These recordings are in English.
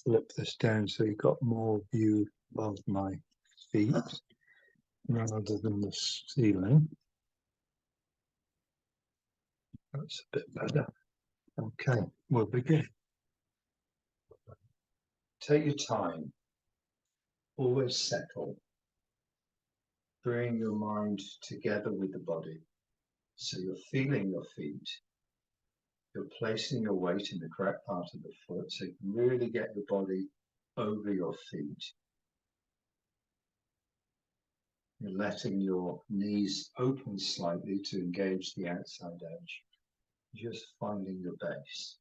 flip this down so you've got more view of my feet rather than the ceiling. That's a bit better. Okay, we'll begin. Take your time. Always settle. Bring your mind together with the body. So you're feeling your feet. You're placing your weight in the correct part of the foot so you can really get your body over your feet. You're letting your knees open slightly to engage the outside edge. Just finding your base.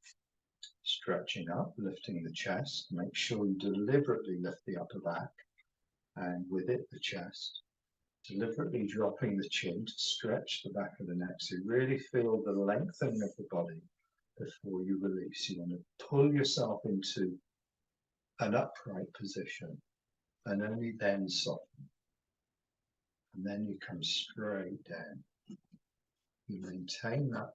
Stretching up, lifting the chest. Make sure you deliberately lift the upper back and with it the chest. Deliberately dropping the chin to stretch the back of the neck. So you really feel the lengthening of the body before you release. You want to pull yourself into an upright position and only then soften. And then you come straight down. You maintain that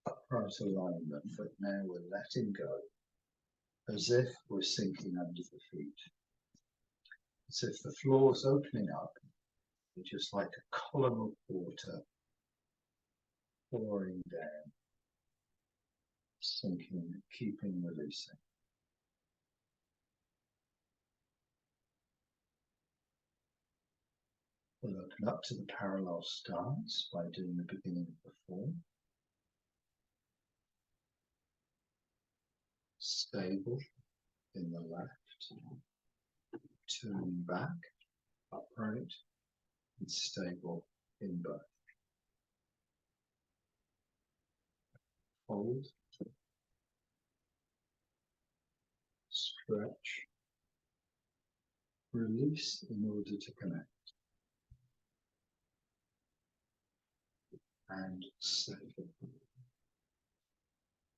upright alignment, but now we're letting go as if we're sinking under the feet. As if the floor's opening up, just like a column of water pouring down, sinking, keeping releasing. We'll open up to the parallel stance by doing the beginning of the form. Stable in the left, turning back, upright, and stable in both. Hold, stretch, release in order to connect. And stable.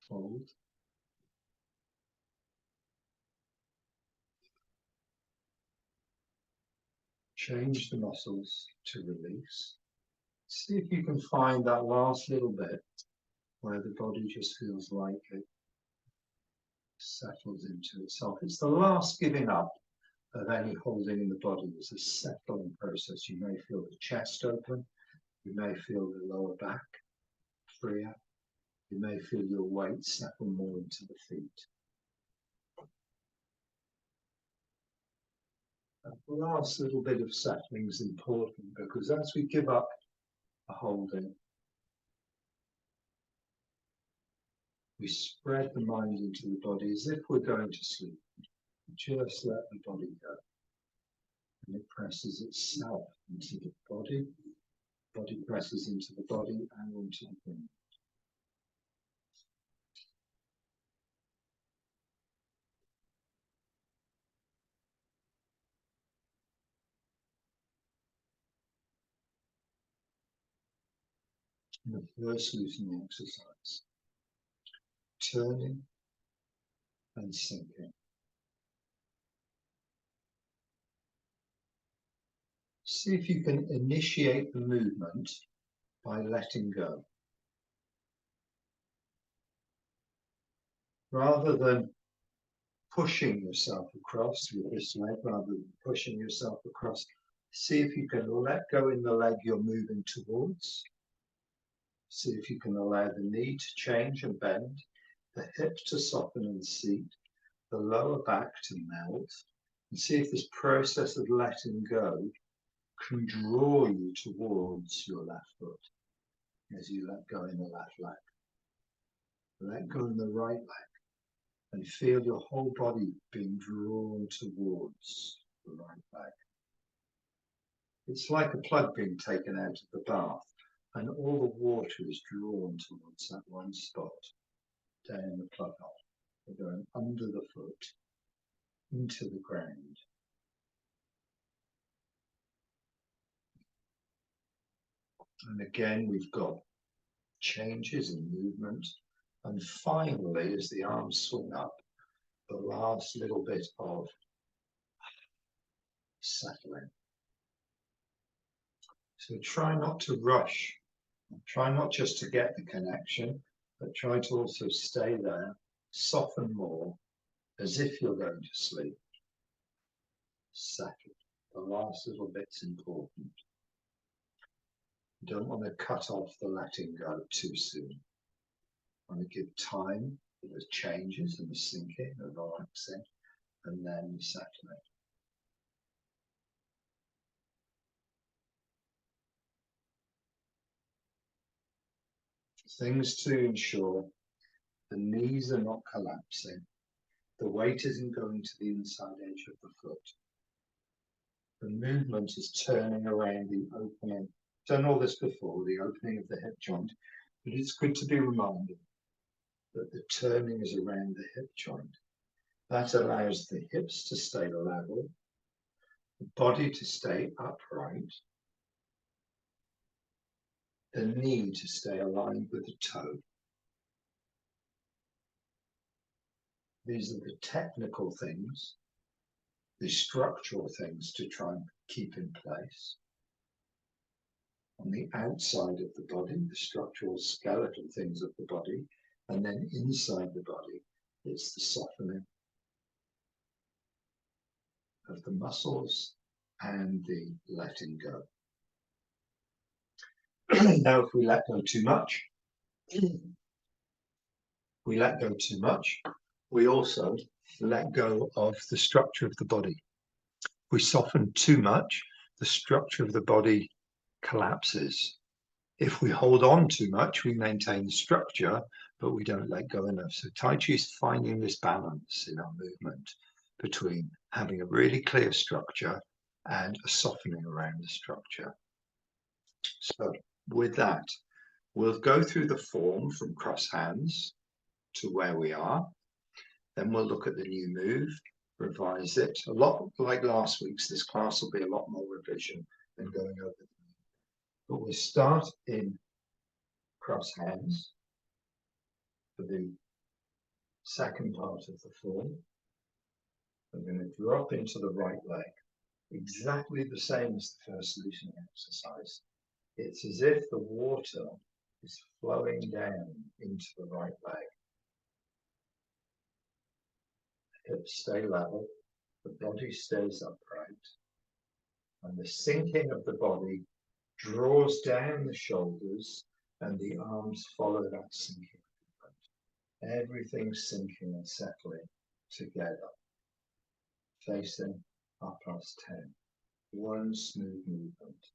Hold. Change the muscles to release. See if you can find that last little bit where the body just feels like it settles into itself. It's the last giving up of any holding in the body. It's a settling process. You may feel the chest open. You may feel the lower back freer. You may feel your weight settle more into the feet. That last little bit of settling is important because as we give up a holding, we spread the mind into the body as if we're going to sleep. Just let the body go. And it presses itself into the body. The body presses into the body and onto the brain. And the first loosening exercise. Turning and sinking. See if you can initiate the movement by letting go. Rather than pushing yourself across with this leg, rather than pushing yourself across, see if you can let go in the leg you're moving towards. See if you can allow the knee to change and bend, the hip to soften and seat, the lower back to melt, and see if this process of letting go can draw you towards your left foot as you let go in the left leg. Let go in the right leg and feel your whole body being drawn towards the right leg. It's like a plug being taken out of the bath and all the water is drawn towards that one spot down the plug hole. We're going under the foot, into the ground. And again, we've got changes in movement. And finally, as the arms swing up, the last little bit of settling. So try not to rush. Try not just to get the connection, but try to also stay there, soften more as if you're going to sleep. Settle. The last little bit's important. You don't want to cut off the letting go too soon. You want to give time for the changes and the sinking and the relaxing, and then settling. Things to ensure: the knees are not collapsing. The weight isn't going to the inside edge of the foot. The movement is turning around the opening. Done all this before, the opening of the hip joint, but it's good to be reminded that the turning is around the hip joint. That allows the hips to stay level, the body to stay upright, the knee to stay aligned with the toe. These are the technical things, the structural things to try and keep in place. On the outside of the body, the structural skeletal things of the body, and then inside the body, it's the softening of the muscles and the letting go. Now, if we let go too much, we also let go of the structure of the body. If we soften too much, the structure of the body collapses. If we hold on too much, we maintain the structure, but we don't let go enough. So Taiji is finding this balance in our movement between having a really clear structure and a softening around the structure. So with that, we'll go through the form from cross hands to where we are. Then we'll look at the new move, revise it. A lot like last week's, this class will be a lot more revision than going over the move. But we'll start in cross hands for the second part of the form. I'm going to drop into the right leg, exactly the same as the first loosening exercise. It's as if the water is flowing down into the right leg. Hips stay level, the body stays upright, and the sinking of the body draws down the shoulders and the arms follow that sinking movement. Everything's sinking and settling together, facing up past 10. One smooth movement.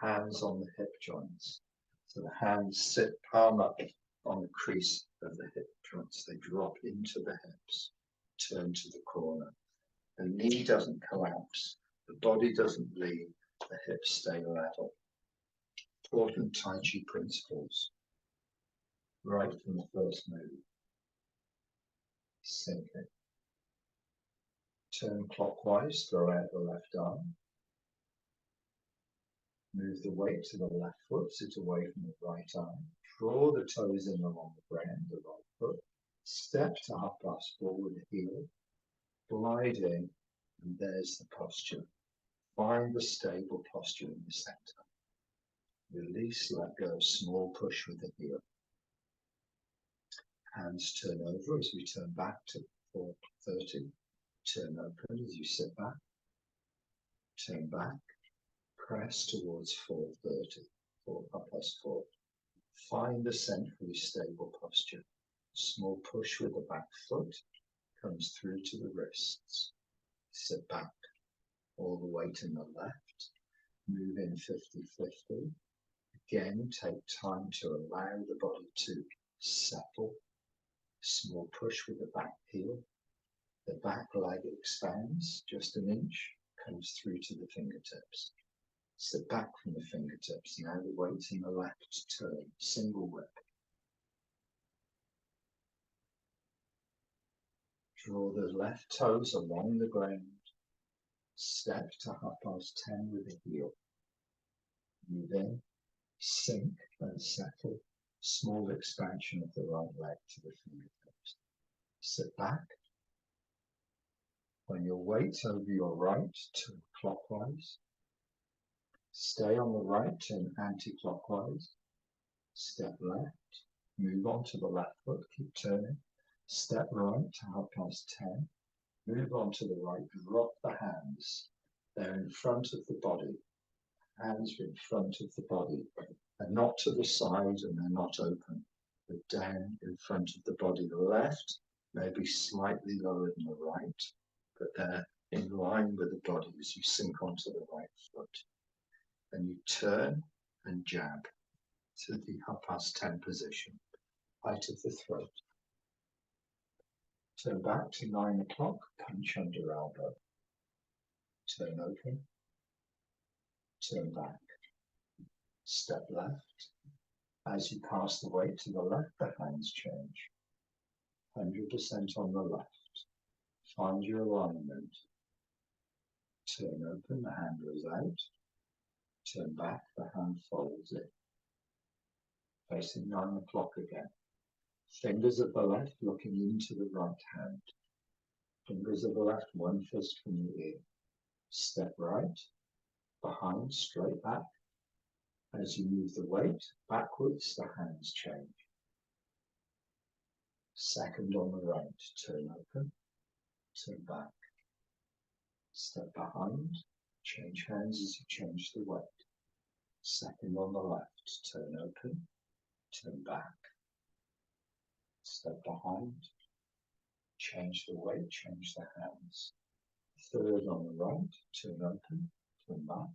Hands on the hip joints. So the hands sit palm up on the crease of the hip joints. They drop into the hips, turn to the corner. The knee doesn't collapse. The body doesn't lean. The hips stay level. Important Taiji principles right from the first move. Sinking. Turn clockwise, throw out the left arm. Move the weight to the left foot, sit away from the right arm. Draw the toes in along the ground, the right foot. Step to half pass forward the heel. Glide in, and there's the posture. Find the stable posture in the center. Release, let go, small push with the heel. Hands turn over as we turn back to 4:30. Turn open as you sit back. Turn back. Press towards 4:30, 4:04. Find the centrally stable posture. Small push with the back foot comes through to the wrists. Sit back. All the weight in the left. Move in 50-50. Again, take time to allow the body to settle. Small push with the back heel. The back leg expands just an inch, comes through to the fingertips. Sit back from the fingertips. Now the weight's in the left turn, single whip. Draw the left toes along the ground. Step to 10:30 with the heel. Move in, sink and settle. Small expansion of the right leg to the fingertips. Sit back. When your weight's over your right, turn clockwise. Stay on the right, turn anti-clockwise. Step left. Move on to the left foot, keep turning. Step right to 10:30. Move on to the right, drop the hands. They're in front of the body. Hands are in front of the body. They're not to the side and they're not open. They're down in front of the body. The left may be slightly lower than the right, but they're in line with the body as you sink onto the right foot. Then you turn and jab to the 10:30 position, height of the throat. Turn back to 9 o'clock, punch under elbow. Turn open, turn back, step left. As you pass the weight to the left, the hands change. 100% on the left. Find your alignment. Turn open, the hand goes out. Turn back, the hand folds in. Facing 9 o'clock again. Fingers of the left looking into the right hand. Fingers of the left, one fist from the ear. Step right, behind, straight back. As you move the weight backwards, the hands change. Second on the right, turn open, turn back. Step behind, change hands as you change the weight. Second on the left, turn open, turn back. Step behind, change the weight, change the hands. Third on the right, turn open, turn back.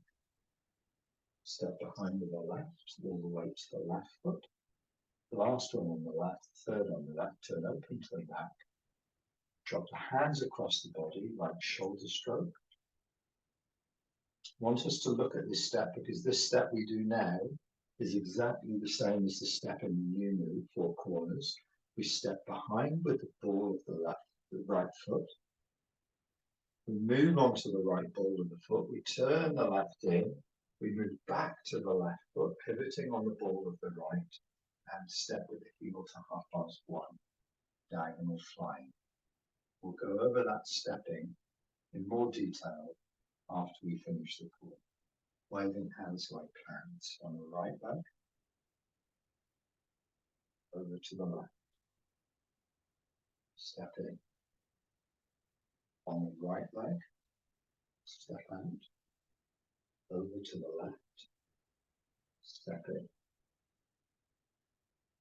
Step behind with the left, all the way to the left foot. Last one on the left, third on the left, turn open, turn back. Drop the hands across the body like shoulder stroke. I want us to look at this step because this step we do now is exactly the same as the step in the new move, 4 corners. We step behind with the ball of the right foot. We move onto the right ball of the foot. We turn the left in. We move back to the left foot, pivoting on the ball of the right, and step with the heel to 1:30, diagonal flying. We'll go over that stepping in more detail after we finish the call. Waving hands like plants on the right leg, over to the left. Step in. On the right leg, step out. Over to the left, step in.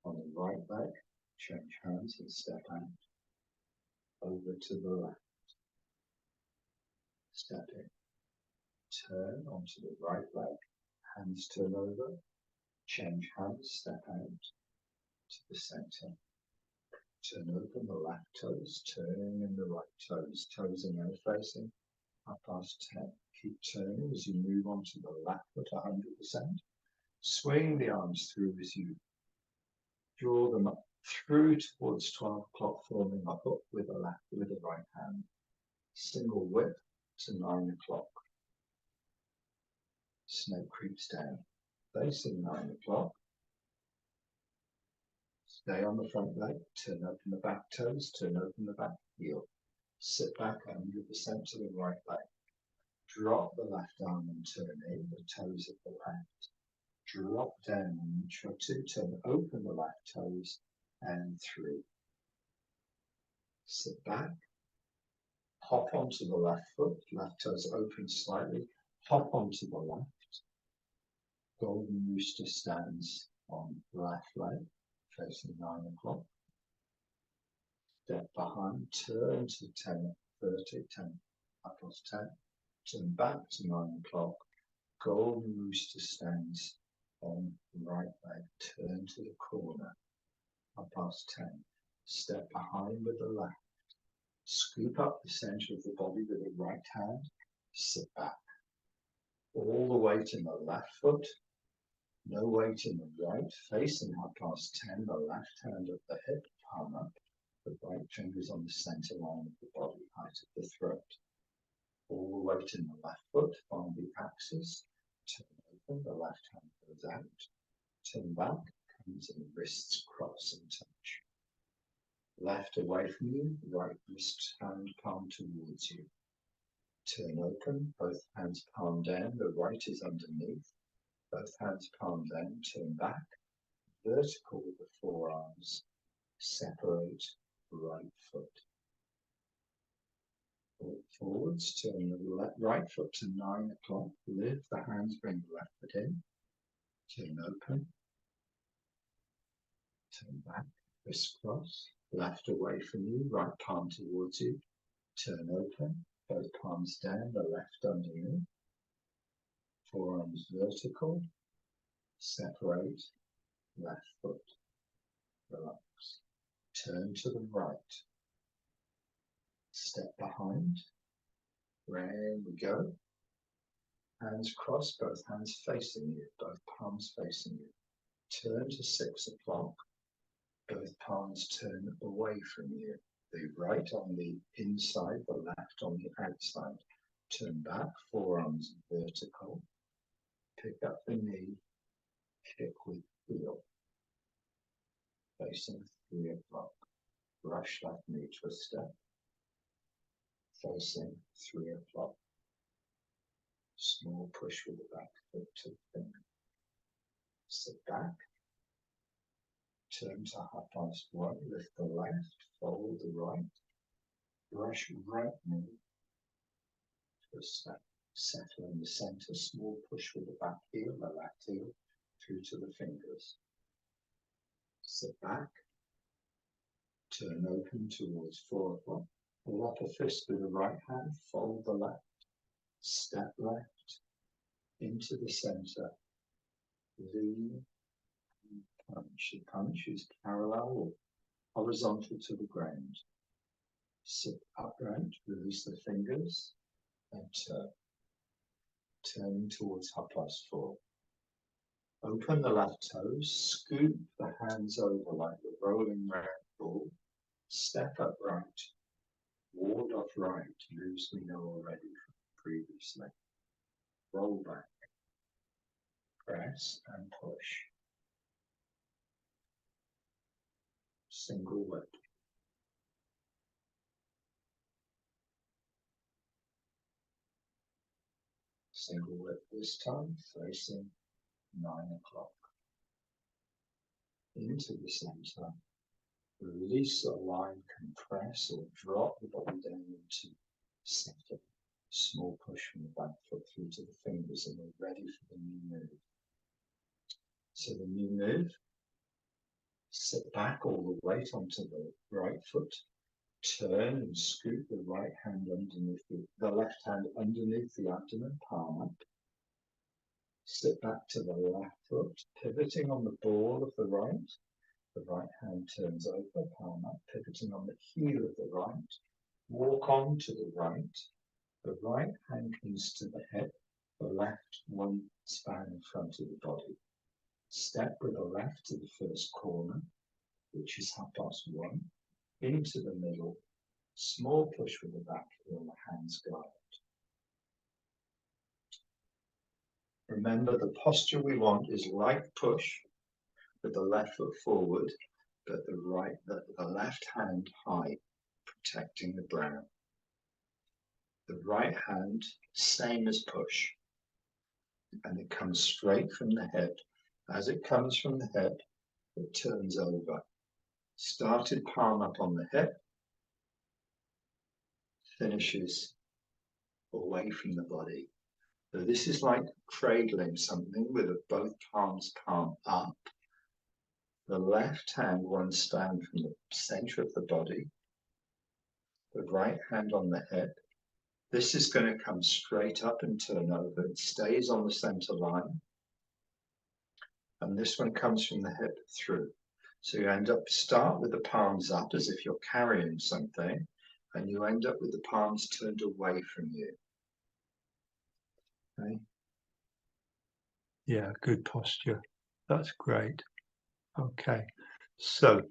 On the right leg, change hands and step out. Over to the left, step in. Turn onto the right leg, hands turn over, change hands, step out to the center. Turn open the left toes, turning in the right toes. Toes are now facing 10:30. Keep turning as you move on to the left foot 100%. Swing the arms through as you draw them up through towards 12 o'clock, forming a hook with the right hand. Single whip to 9 o'clock. Snake creeps down, facing 9 o'clock. Stay on the front leg, turn open the back toes, turn open the back heel. Sit back 100% to the right leg. Drop the left arm and turn in, the toes of the left. Drop down an inch or two, turn open the left toes, and 3. Sit back, hop onto the left foot, left toes open slightly, hop onto the left. Golden rooster stands on left leg, facing 9 o'clock. Step behind, turn to 10:30, 10:10. Turn back to 9 o'clock. Golden rooster stands on right leg, turn to the corner, 10:30. Step behind with the left. Scoop up the center of the body with the right hand. Sit back. All the weight in the left foot. No weight in the right. Facing 10:30. The left hand at the hip, palm up. The right fingers on the center line of the body, height of the throat. All the weight in the left foot on the axis. Turn open, the left hand goes out. Turn back, comes in, wrists cross and touch. Left away from you, right wrist hand palm towards you. Turn open, both hands palm down, the right is underneath. Both hands palm down, turn back. Vertical with the forearms. Separate right foot. Forwards, turn the right foot to 9 o'clock, lift the hands, bring the left foot in, turn open, turn back, wrist cross, left away from you, right palm towards you, turn open, both palms down, the left underneath, forearms vertical, separate, left foot, relax, turn to the right, step behind, round we go, hands crossed, both hands facing you, both palms facing you, turn to 6 o'clock, both palms turn away from you, the right on the inside, the left on the outside, turn back, forearms vertical, pick up the knee, kick with heel, facing 3 o'clock, brush left knee to a step, facing 3 o'clock, small push with the back foot to the finger, sit back, turn to half past 1, lift the left, fold the right, brush right knee to a step, settle in the center, small push with the back heel, the left heel, through to the fingers. Sit back, turn open towards 4 o'clock, pull up a fist with the right hand, fold the left, step left, into the center, lean, punch. The punch is parallel or horizontal to the ground. Sit upright, release the fingers, and turning towards 4:30. Open the left toes, scoop the hands over like a rolling round ball, step upright, ward off right, moves we know already from previously. Roll back, press and push. Single whip. Single whip this time, facing 9 o'clock. Into the center. Release the line, compress or drop the body down into center. Small push from the back foot through to the fingers, and we're ready for the new move. So the new move, sit back, all the weight onto the right foot, turn and scoop the right hand underneath the left hand underneath the abdomen, palm up. Sit back to the left foot, pivoting on the ball of the right hand turns over, palm up, pivoting on the heel of the right, walk on to the right hand comes to the hip, the left one span in front of the body. Step with the left to the first corner, which is 1:30, into the middle, small push with the back heel, the hands guide. Remember, the posture we want is light push with the left foot forward, but the left hand high, protecting the brow. The right hand, same as push, and it comes straight from the hip. As it comes from the hip, it turns over. Started palm up on the hip, finishes away from the body. So this is like cradling something with both palms palm up. The left hand one span from the center of the body, the right hand on the hip. This is going to come straight up and turn over. It stays on the center line. And this one comes from the hip through. So you start with the palms up as if you're carrying something, and you end up with the palms turned away from you. Okay. Yeah, good posture. That's great. Okay, so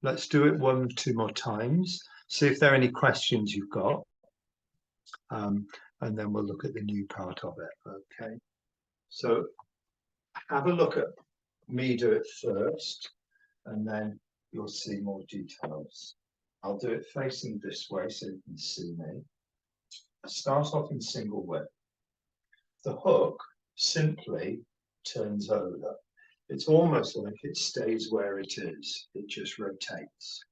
let's do it 1 or 2 more times. See if there are any questions you've got. And then we'll look at the new part of it. Okay, so have a look at me do it first, and then you'll see more details. I'll do it facing this way so you can see me. I start off in single whip. The hook simply turns over. It's almost like it stays where it is. It just rotates.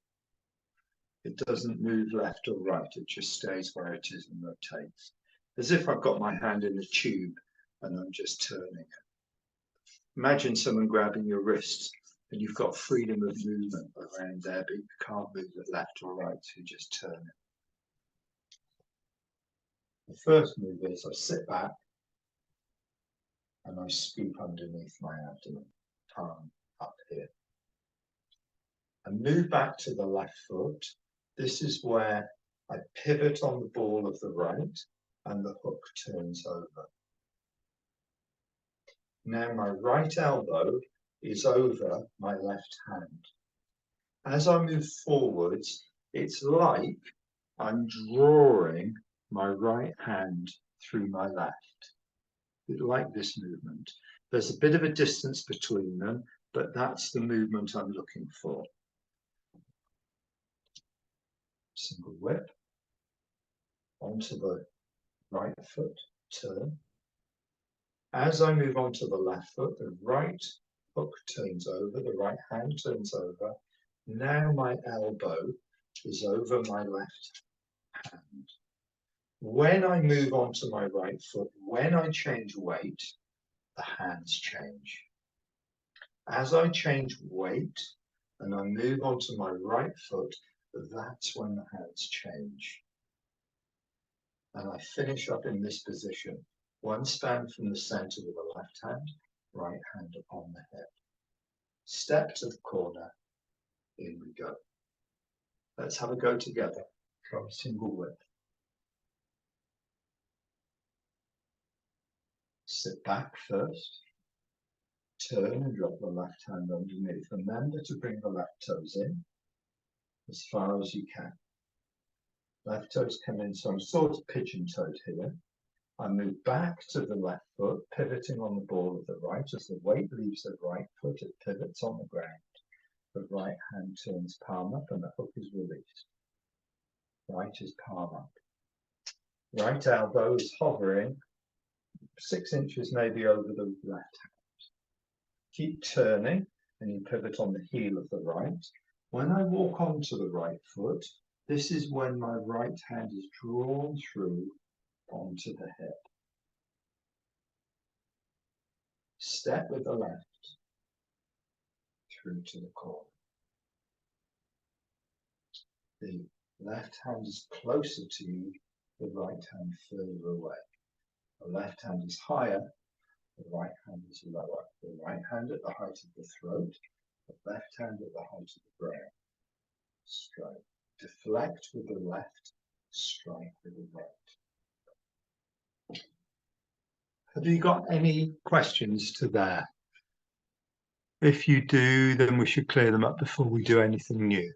It doesn't move left or right, it just stays where it is and rotates. As if I've got my hand in a tube and I'm just turning it. Imagine someone grabbing your wrist and you've got freedom of movement around there, but you can't move it left or right, so you just turn it. The first move is I sit back and I scoop underneath my abdomen, palm up here. And move back to the left foot. This is where I pivot on the ball of the right and the hook turns over. Now my right elbow is over my left hand. As I move forwards, it's like I'm drawing my right hand through my left. Like this movement. There's a bit of a distance between them, but that's the movement I'm looking for. Single whip onto the right foot, turn. As I move onto the left foot, the right hook turns over, the right hand turns over. Now my elbow is over my left hand. When I move onto my right foot, when I change weight, the hands change. As I change weight and I move onto my right foot, that's when the hands change. And I finish up in this position. One span from the center with the left hand, right hand upon the hip. Step to the corner, in we go. Let's have a go together from single whip. Sit back first. Turn and drop the left hand underneath. Remember to bring the left toes in as far as you can. Left toes come in, so I'm sort of pigeon-toed here. I move back to the left foot, pivoting on the ball of the right. As the weight leaves the right foot, it pivots on the ground. The right hand turns palm up and the hook is released. Right is palm up. Right elbow is hovering 6 inches maybe over the left hand. Keep turning and you pivot on the heel of the right. When I walk onto the right foot, this is when my right hand is drawn through onto the hip. Step with the left through to the corner. The left hand is closer to you, the right hand further away. The left hand is higher, the right hand is lower. The right hand at the height of the throat, the left hand at the height of the brow. Strike. Deflect with the left, strike with the right. Have you got any questions to there? If you do, then we should clear them up before we do anything new.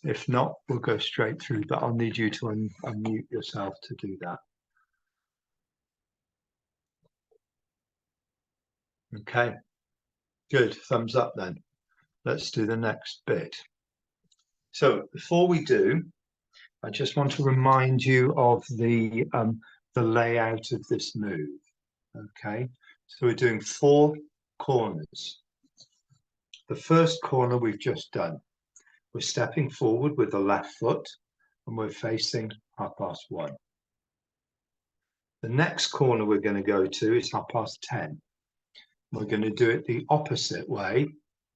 If not, we'll go straight through, but I'll need you to unmute yourself to do that. Okay, good, thumbs up then. Let's do the next bit. So before we do, I just want to remind you of the layout of this move. Okay, so we're doing 4 corners. The first corner we've just done. We're stepping forward with the left foot and we're facing 1:30. The next corner we're going to go to is 10:30. We're going to do it the opposite way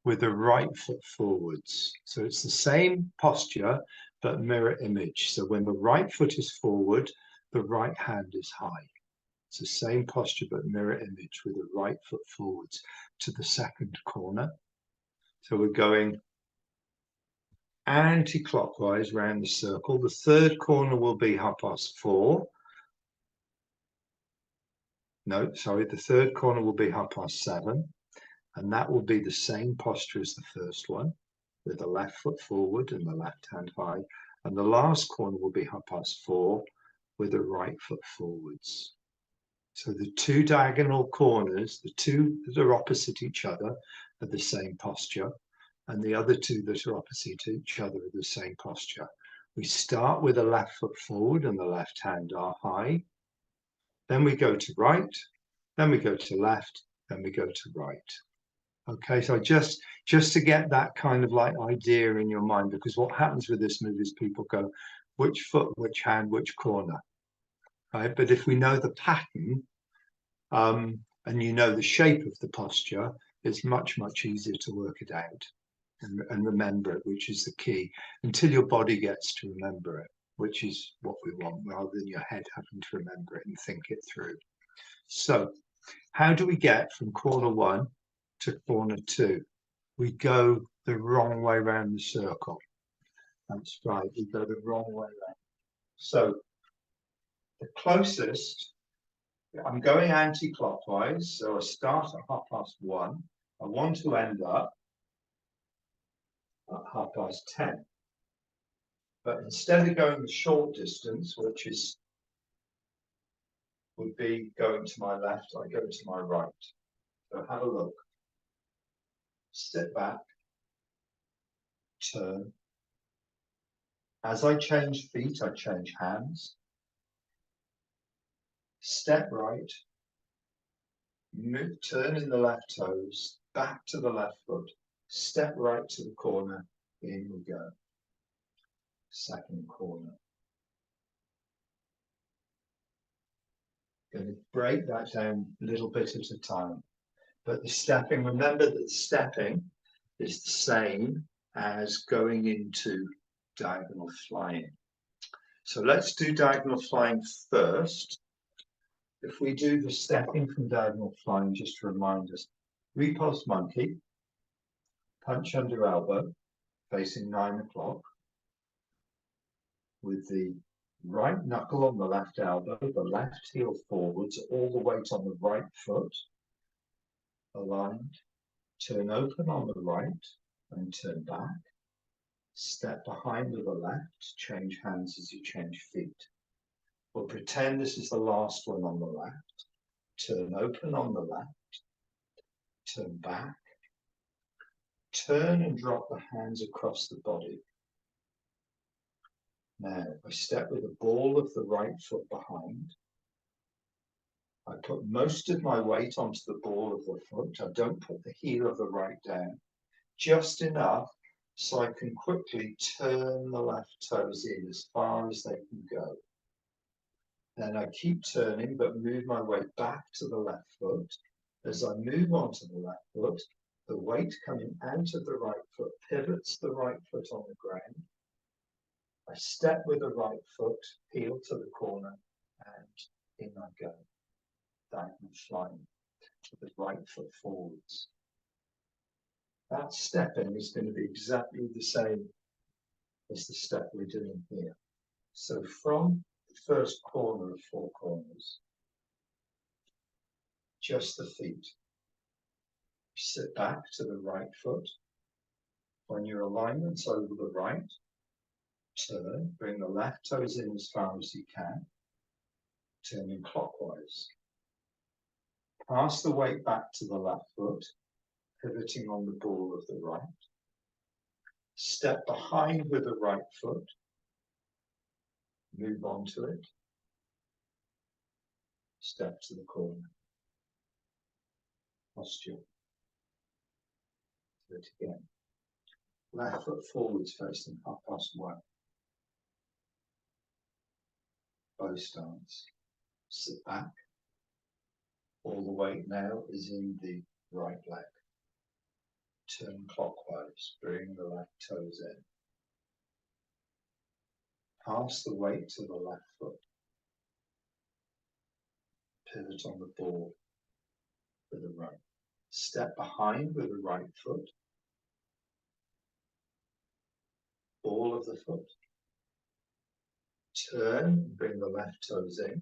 with the right foot forwards. So it's the same posture, but mirror image. So when the right foot is forward, the right hand is high. It's the same posture, but mirror image with the right foot forwards to the second corner. So we're going anti-clockwise round the circle. The third corner will be 4:30. No, sorry, the third corner will be 7:30. And that will be the same posture as the first one, with the left foot forward and the left hand high. And the last corner will be 4:30 with the right foot forwards. So the 2 diagonal corners, the 2 that are opposite each other, are the same posture. And the other 2 that are opposite each other are the same posture. We start with the left foot forward and the left hand are high. Then we go to right, then we go to left, then we go to right. Okay, so just to get that kind of like idea in your mind, because what happens with this move is people go, which foot, which hand, which corner, right? But if we know the pattern, and you know the shape of the posture, it's much, much easier to work it out and remember it, which is the key, until your body gets to remember it, which is what we want, rather than your head having to remember it and think it through. So how do we get from corner 1 to corner 2? We go the wrong way around the circle. That's right, we go the wrong way around. So the closest, I'm going anti-clockwise, so I start at 1:30. I want to end up at 10:30. But instead of going the short distance, which is would be going to my left, I go to my right. So have a look. Step back, turn. As I change feet, I change hands. Step right, move, turn in the left toes, back to the left foot. Step right to the corner, in we go. Second corner. Going to break that down a little bit at a time. But the stepping, remember that the stepping is the same as going into diagonal flying. So let's do diagonal flying first. If we do the stepping from diagonal flying, just to remind us, repulse monkey, punch under elbow, facing 9 o'clock, with the right knuckle on the left elbow, the left heel forwards, all the weight on the right foot, aligned, turn open on the right and turn back, step behind with the left, change hands as you change feet. We'll pretend this is the last one on the left, turn open on the left, turn back, turn and drop the hands across the body. Now, I step with the ball of the right foot behind. I put most of my weight onto the ball of the foot. I don't put the heel of the right down, just enough so I can quickly turn the left toes in as far as they can go. Then I keep turning, but move my weight back to the left foot. As I move onto the left foot, the weight coming out of the right foot pivots the right foot on the ground. I step with the right foot, heel to the corner, and in I go. Diagonal flying with the right foot forwards. That stepping is going to be exactly the same as the step we're doing here. So from the first corner of 4 corners, just the feet. Sit back to the right foot. When your alignment's over the right, turn, bring the left toes in as far as you can, turning clockwise. Pass the weight back to the left foot, pivoting on the ball of the right. Step behind with the right foot, move on to it, step to the corner. Posture. Do it again. Left foot forwards facing 1:30. Bow stance. Sit back. All the weight now is in the right leg. Turn clockwise, bring the left toes in. Pass the weight to the left foot. Pivot on the ball with the right. Step behind with the right foot. Ball of the foot. Turn, bring the left toes in.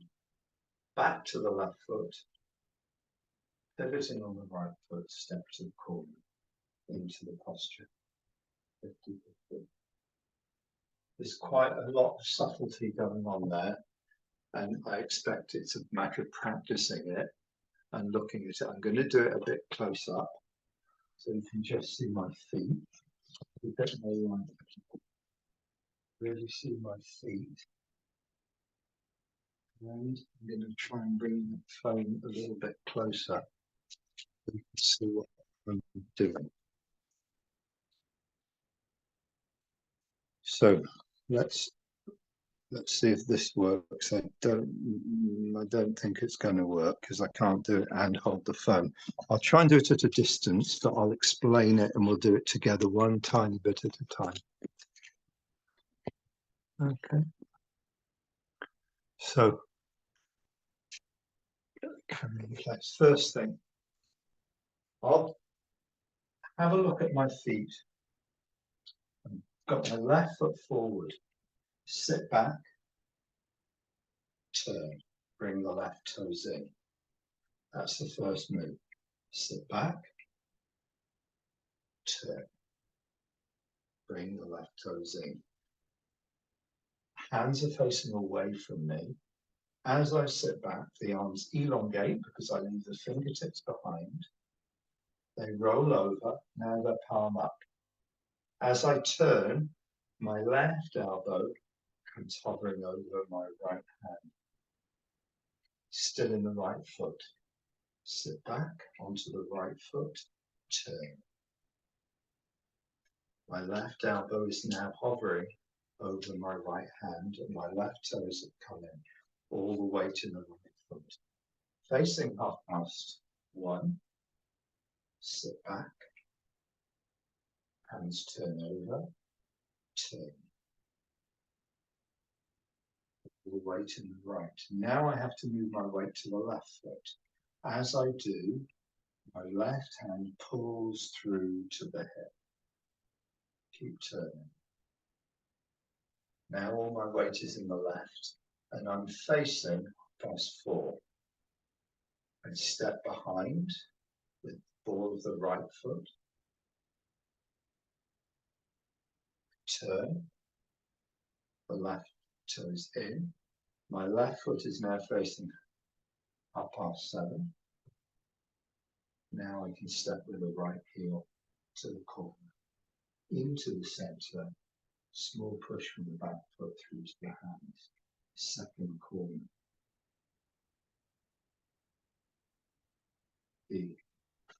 Back to the left foot. Pivoting on the right foot, step to the corner, into the posture. 50-50. There's quite a lot of subtlety going on there, and I expect it's a matter of practicing it and looking at it. I'm going to do it a bit close up, so you can just see my feet. You don't know, really see my feet. And I'm going to try and bring the phone a little bit closer so you can see what I'm doing. So let's see if this works. I don't think it's going to work because I can't do it and hold the phone. I'll try and do it at a distance, but I'll explain it and we'll do it together one tiny bit at a time. Okay. So camera in place. First thing, I'll have a look at my feet. I've got my left foot forward. Sit back, turn, bring the left toes in. That's the first move. Sit back, turn, bring the left toes in. Hands are facing away from me. As I sit back, the arms elongate because I leave the fingertips behind. They roll over, now they're palm up. As I turn, my left elbow comes hovering over my right hand. Still in the right foot. Sit back onto the right foot, turn. My left elbow is now hovering over my right hand and my left toes have come in, all the weight in the right foot. Facing half past one, sit back, hands turn over, turn. All the weight in the right. Now I have to move my weight to the left foot. As I do, my left hand pulls through to the hip. Keep turning. Now all my weight is in the left and I'm facing past four. I step behind with the ball of the right foot. Turn. The left toe is in. My left foot is now facing up past seven. Now I can step with the right heel to the corner, into the center, small push from the back foot through to the hands, second corner. The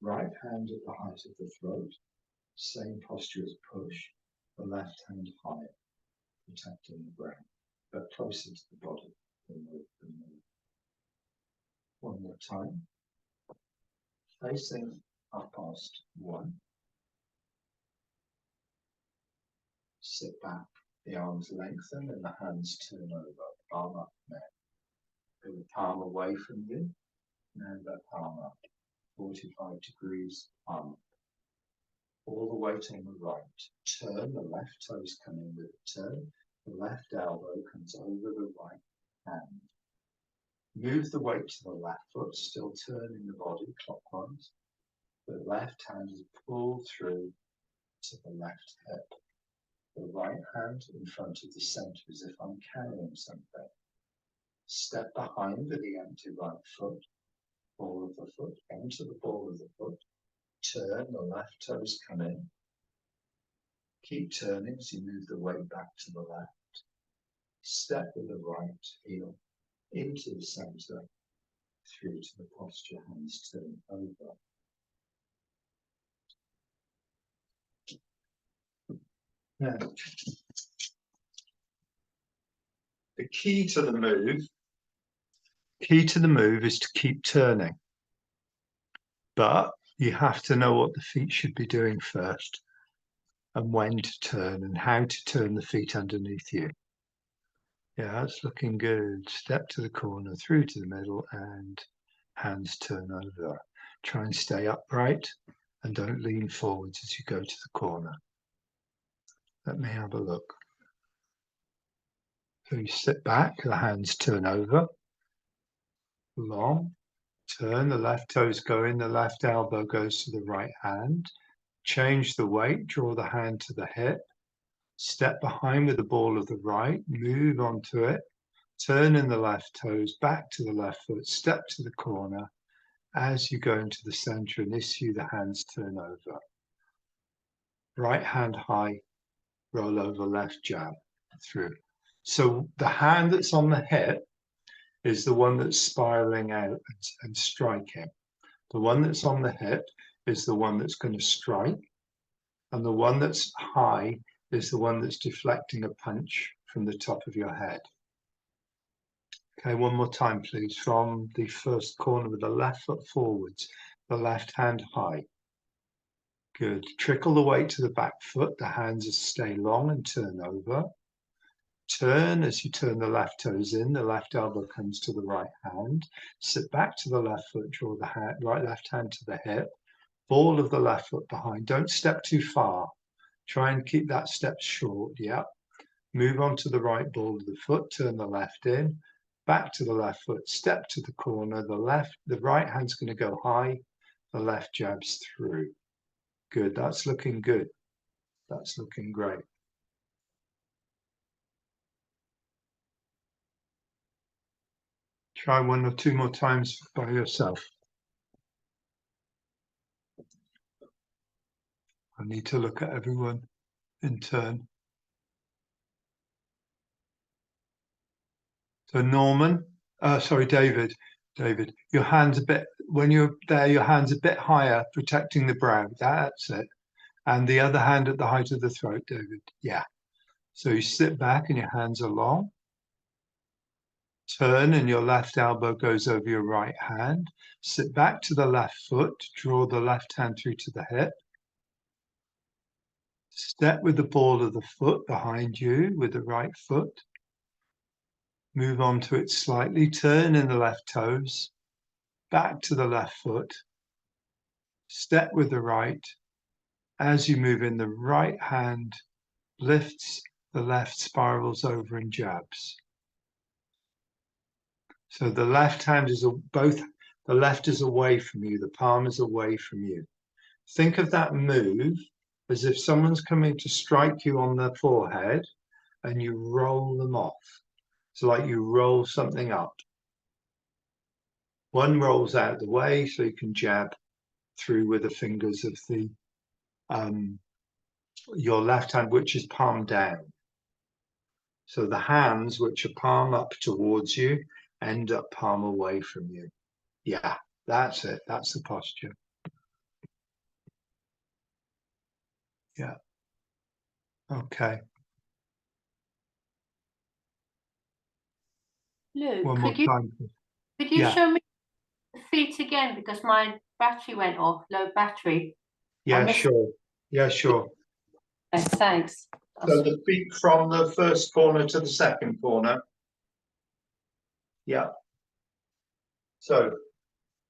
right hand at the height of the throat, same posture as push, the left hand higher, protecting the ground, but closer to the body than the move. One more time. Facing up past one. Sit back, the arms lengthen and the hands turn over, palm up now. Put the palm away from you, now the palm up, 45 degrees palm up. All the weight on the right. Turn, the left toes come in with a turn, the left elbow comes over the right hand. Move the weight to the left foot, still turning the body clockwise. The left hand is pulled through to the left hip. The right hand in front of the center as if I'm carrying something. Step behind with the empty right foot, ball of the foot, onto the ball of the foot. Turn, the left toes come in. Keep turning as you move the weight back to the left. Step with the right heel into the center, through to the posture, hands turn over. Now, the key to the move is to keep turning. But you have to know what the feet should be doing first and when to turn and how to turn the feet underneath you. Yeah, that's looking good. Step to the corner, through to the middle and hands turn over. Try and stay upright and don't lean forwards as you go to the corner. Let me have a look. So you sit back, the hands turn over, long, turn, the left toes go in, the left elbow goes to the right hand. Change the weight, draw the hand to the hip, step behind with the ball of the right, move onto it, turn in the left toes, back to the left foot, step to the corner. As you go into the center and issue, the hands turn over. Right hand high, roll over, left jab through. So the hand that's on the hip is the one that's spiraling out and striking. The one that's on the hip is the one that's going to strike, and the one that's high is the one that's deflecting a punch from the top of your head. Okay, one more time, please. From the first corner with the left foot forwards, the left hand high. Good. Trickle the weight to the back foot. The hands stay long and turn over. Turn as you turn the left toes in. The left elbow comes to the right hand. Sit back to the left foot. Draw the right left hand to the hip. Ball of the left foot behind. Don't step too far. Try and keep that step short. Yeah. Move on to the right ball of the foot. Turn the left in. Back to the left foot. Step to the corner. The right hand's going to go high. The left jabs through. Good. That's looking good. That's looking great. Try one or two more times by yourself. I need to look at everyone in turn. So Norman, sorry, David, your hand's a bit, when you're there, your hand's a bit higher, protecting the brow. That's it. And the other hand at the height of the throat, David. Yeah. So you sit back and your hands are long. Turn and your left elbow goes over your right hand. Sit back to the left foot. Draw the left hand through to the hip. Step with the ball of the foot behind you with the right foot. Move on to it slightly. Turn in the left toes. Back to the left foot. Step with the right. As you move in, the right hand lifts, the left spirals over and jabs. So the left hand is the left is away from you, the palm is away from you. Think of that move as if someone's coming to strike you on the forehead and you roll them off. It's like you roll something up. One rolls out the way so you can jab through with the fingers of the your left hand, which is palm down. So the hands, which are palm up towards you, end up palm away from you. Yeah, that's it. That's the posture. Yeah. Okay. Luke, One more time. could you show me the feet again, because my battery went off, low battery. Yeah, sure. Yeah, sure. Okay, thanks. So the feet from the first corner to the second corner. Yeah. So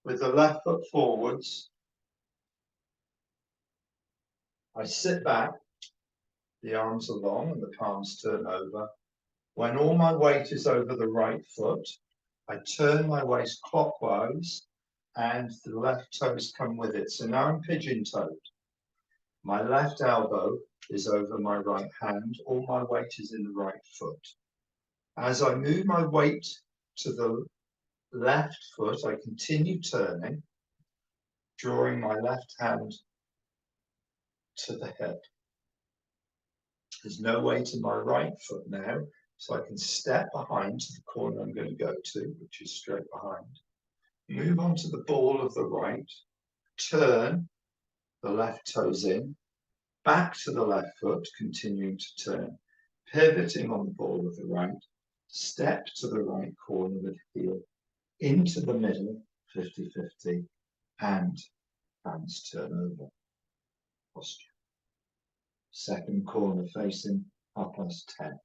with the left foot forwards, I sit back, the arms are long and the palms turn over. When all my weight is over the right foot, I turn my waist clockwise and the left toes come with it. So now I'm pigeon-toed. My left elbow is over my right hand. All my weight is in the right foot. As I move my weight to the left foot, I continue turning, drawing my left hand to the hip. There's no weight in my right foot now, so I can step behind to the corner I'm going to go to, which is straight behind. Move on to the ball of the right, turn the left toes in, back to the left foot, continuing to turn, pivoting on the ball of the right, step to the right corner with heel, into the middle, 50-50, and hands turn over. Posture. Second corner facing +10.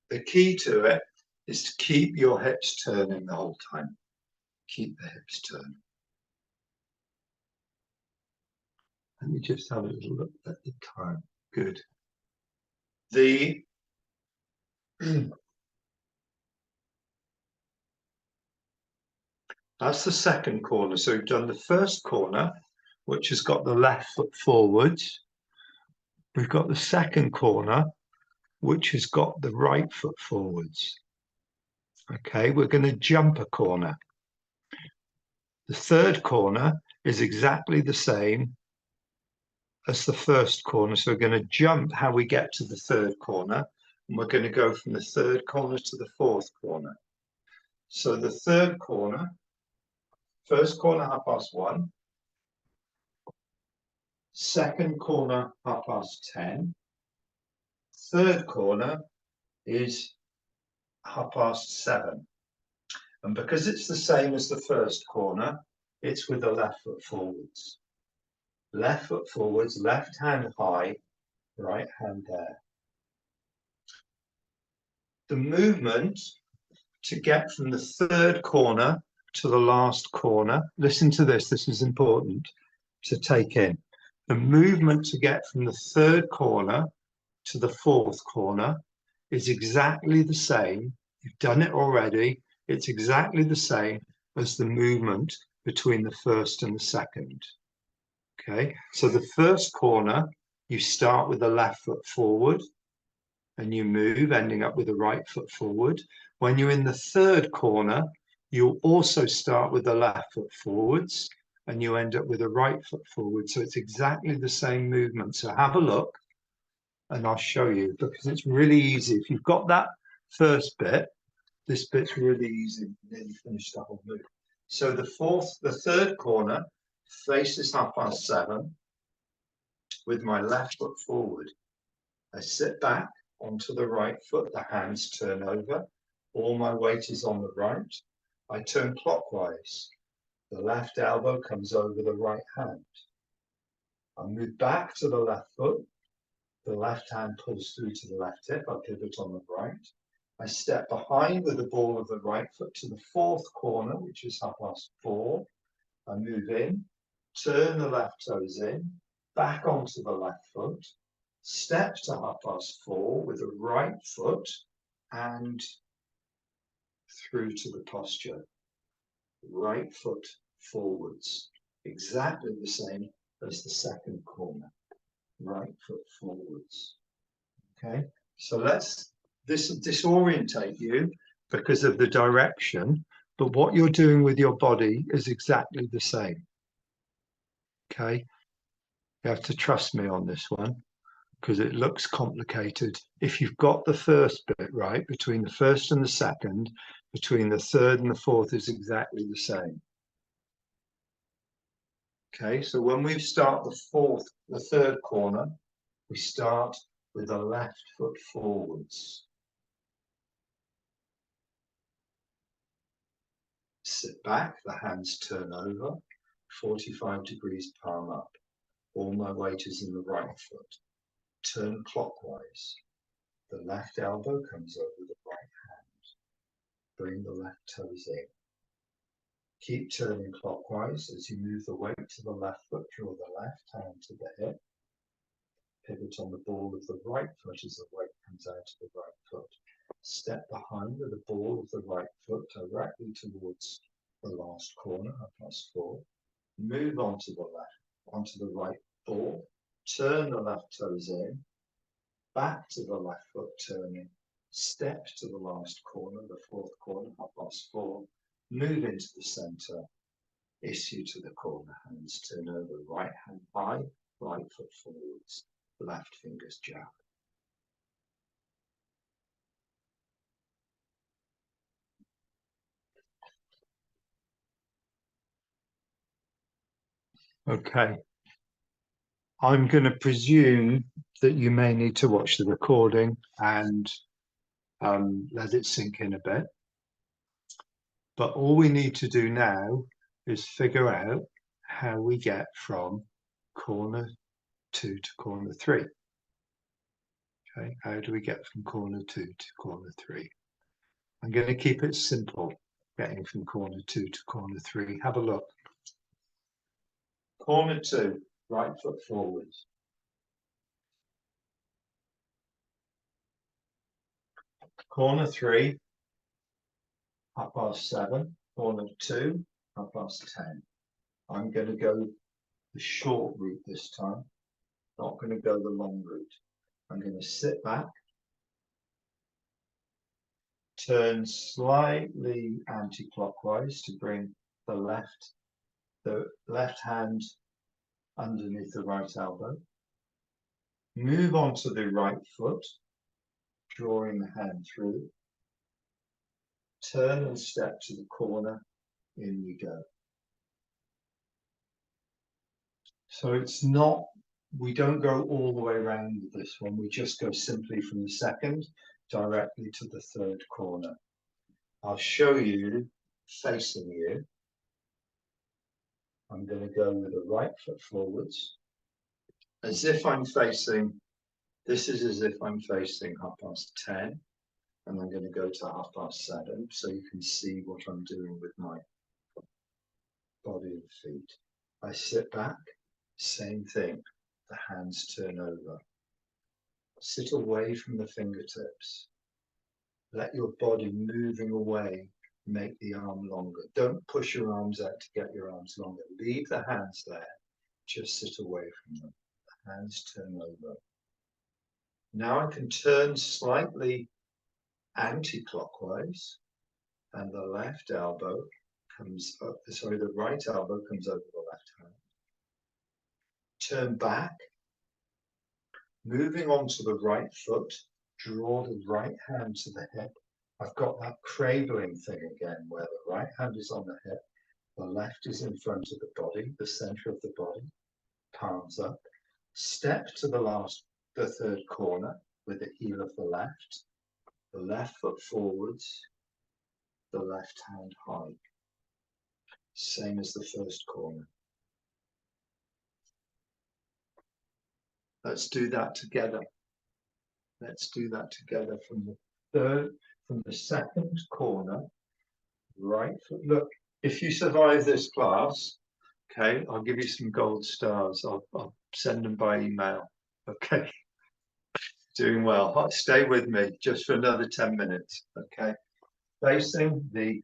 The key to it is to keep your hips turning the whole time. Keep the hips turning. Let me just have a little look at the time. Good. That's the second corner. So we've done the first corner, which has got the left foot forwards. We've got the second corner, which has got the right foot forwards. Okay, we're going to jump a corner. The third corner is exactly the same as the first corner. So we're going to jump how we get to the third corner. And we're going to go from the third corner to the fourth corner. So the third corner First corner, 1:30. Second corner, 10:30. Third corner is 7:30. And because it's the same as the first corner, it's with the left foot forwards. Left foot forwards, left hand high, right hand there. The movement to get from the third corner to the last corner, listen to this, this is important to take in. The movement to get from the third corner to the fourth corner is exactly the same. You've done it already. It's exactly the same as the movement between the first and the second. Okay, so the first corner, you start with the left foot forward and you move, ending up with the right foot forward. When you're in the third corner, you'll also start with the left foot forwards and you end up with the right foot forward. So it's exactly the same movement. So have a look and I'll show you, because it's really easy. If you've got that first bit, this bit's really easy. Nearly finished the whole move. So the third corner faces 7:30 with my left foot forward. I sit back onto the right foot, the hands turn over, all my weight is on the right. I turn clockwise. The left elbow comes over the right hand. I move back to the left foot. The left hand pulls through to the left hip. I pivot on the right. I step behind with the ball of the right foot to the fourth corner, which is 4:30. I move in, turn the left toes in, back onto the left foot, step to 4:30 with the right foot and through to the posture. Right foot forwards, exactly the same as the second corner. Right foot forwards. Okay, so let's disorientate you because of the direction, but what you're doing with your body is exactly the same. Okay, you have to trust me on this one because it looks complicated. If you've got the first bit right, between the first and the second, between the third and the fourth is exactly the same. Okay, so when we start the third corner, we start with the left foot forwards. Sit back, the hands turn over, 45 degrees palm up. All my weight is in the right foot. Turn clockwise. The left elbow comes over the right hand. Bring the left toes in. Keep turning clockwise as you move the weight to the left foot. Draw the left hand to the hip. Pivot on the ball of the right foot as the weight comes out of the right foot. Step behind with the ball of the right foot directly towards the last corner, 4:30. Move onto the left, onto the right ball. Turn the left toes in. Back to the left foot turning. Step to the last corner, the fourth corner, 4:30. Move into the center. Issue to the corner. Hands turn over. Right hand high. Right foot forwards. Left fingers jab. Okay. I'm going to presume that you may need to watch the recording and let it sink in a bit. But all we need to do now is figure out how we get from corner 2 to corner 3. Okay, how do we get from corner 2 to corner 3? I'm going to keep it simple, getting from corner 2 to corner 3. Have a look. Corner 2, right foot forwards. Corner 3, 7:30. Corner 2, 10:30. I'm going to go the short route this time, not going to go the long route. I'm going to sit back, turn slightly anti-clockwise to bring the left hand underneath the right elbow. Move on to the right foot, drawing the hand through. Turn and step to the corner, in we go. So it's not, we don't go all the way around with this one. We just go simply from the second directly to the third corner. I'll show you facing you. I'm going to go with the right foot forwards, as if I'm facing, this is as if I'm facing 10:30, and I'm going to go to 7:30, so you can see what I'm doing with my body and feet. I sit back, same thing, the hands turn over. Sit away from the fingertips. Let your body moving away make the arm longer. Don't push your arms out to get your arms longer. Leave the hands there. Just sit away from them. The hands turn over. Now I can turn slightly anti-clockwise, and the left elbow comes up, sorry, the right elbow comes over the left hand. Turn back, moving on to the right foot, draw the right hand to the hip. I've got that cradling thing again, where the right hand is on the hip, the left is in front of the body, the center of the body, palms up. Step to the third corner with the heel of the left foot forwards, the left hand high. Same as the first corner. Let's do that together. Let's do that together from the second corner, right foot. Look, if you survive this class, okay, I'll give you some gold stars. I'll send them by email. Okay, doing well. Stay with me just for another 10 minutes. Okay, facing the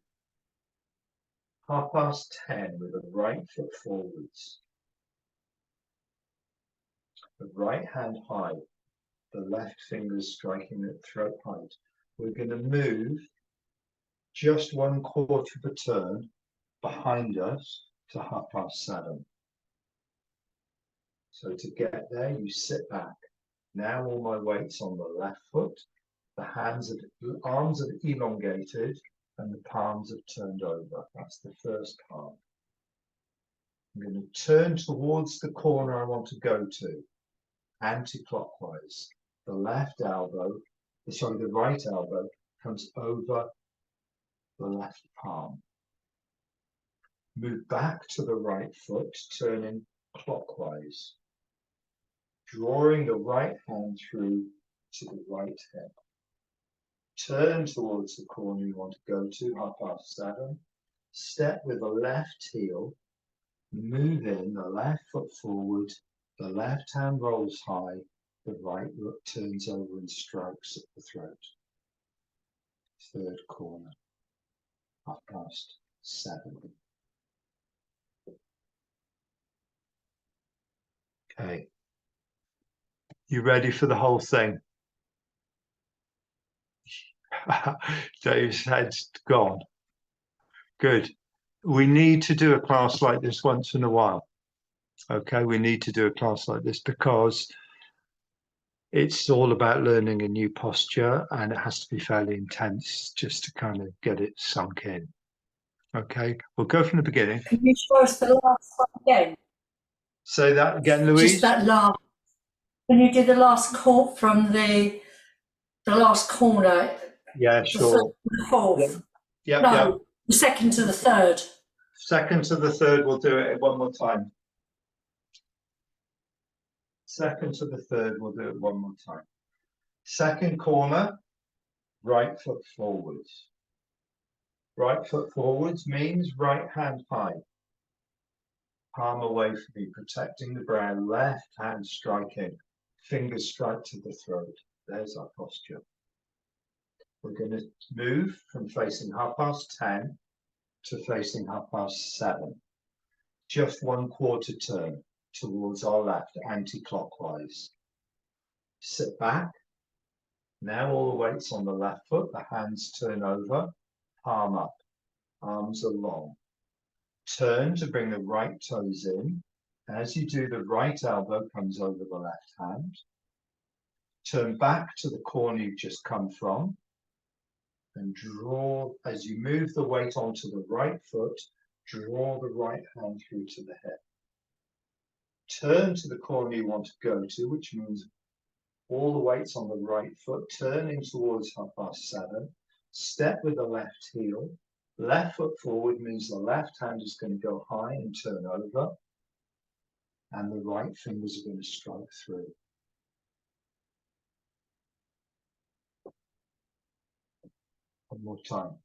10:30 with the right foot forwards, the right hand high, the left fingers striking at throat height. We're going to move just 1/4 of a turn behind us to 7:30. So to get there, you sit back. Now all my weight's on the left foot. The arms have elongated and the palms have turned over. That's the first part. I'm going to turn towards the corner I want to go to, anti-clockwise. The right elbow comes over the left palm. Move back to the right foot, turning clockwise. Drawing the right hand through to the right hip. Turn towards the corner you want to go to, 7:30. Step with the left heel. Move in, the left foot forward. The left hand rolls high. The right foot turns over and strikes at the throat. Third corner, 7:30. Okay. You ready for the whole thing? Dave's head's gone. Good. We need to do a class like this once in a while. Okay, we need to do a class like this because it's all about learning a new posture and it has to be fairly intense just to kind of get it sunk in. Okay, we'll go from the beginning. Can you show us the last one again? Say that again, Louise. Just that last. Can you do the last court from the last corner? Yeah, sure. The fourth. Yeah, No, yeah. the second to the third. Second to the third, we'll do it one more time. Second to the third, we'll do it one more time. Second corner, right foot forwards. Right foot forwards means right hand high. Palm away from you, protecting the brow, left hand striking. Fingers strike to the throat. There's our posture. We're going to move from facing 10:30 to facing 7:30. Just 1/4 turn towards our left, anti-clockwise. Sit back. Now all the weight's on the left foot, the hands turn over, palm up, arms are long. Turn to bring the right toes in. As you do, the right elbow comes over the left hand. Turn back to the corner you've just come from and draw, as you move the weight onto the right foot, draw the right hand through to the hip. Turn to the corner you want to go to, which means all the weight's on the right foot, turning towards 7:30. Step with the left heel. Left foot forward means the left hand is going to go high and turn over, and the right fingers are going to strike through. One more time.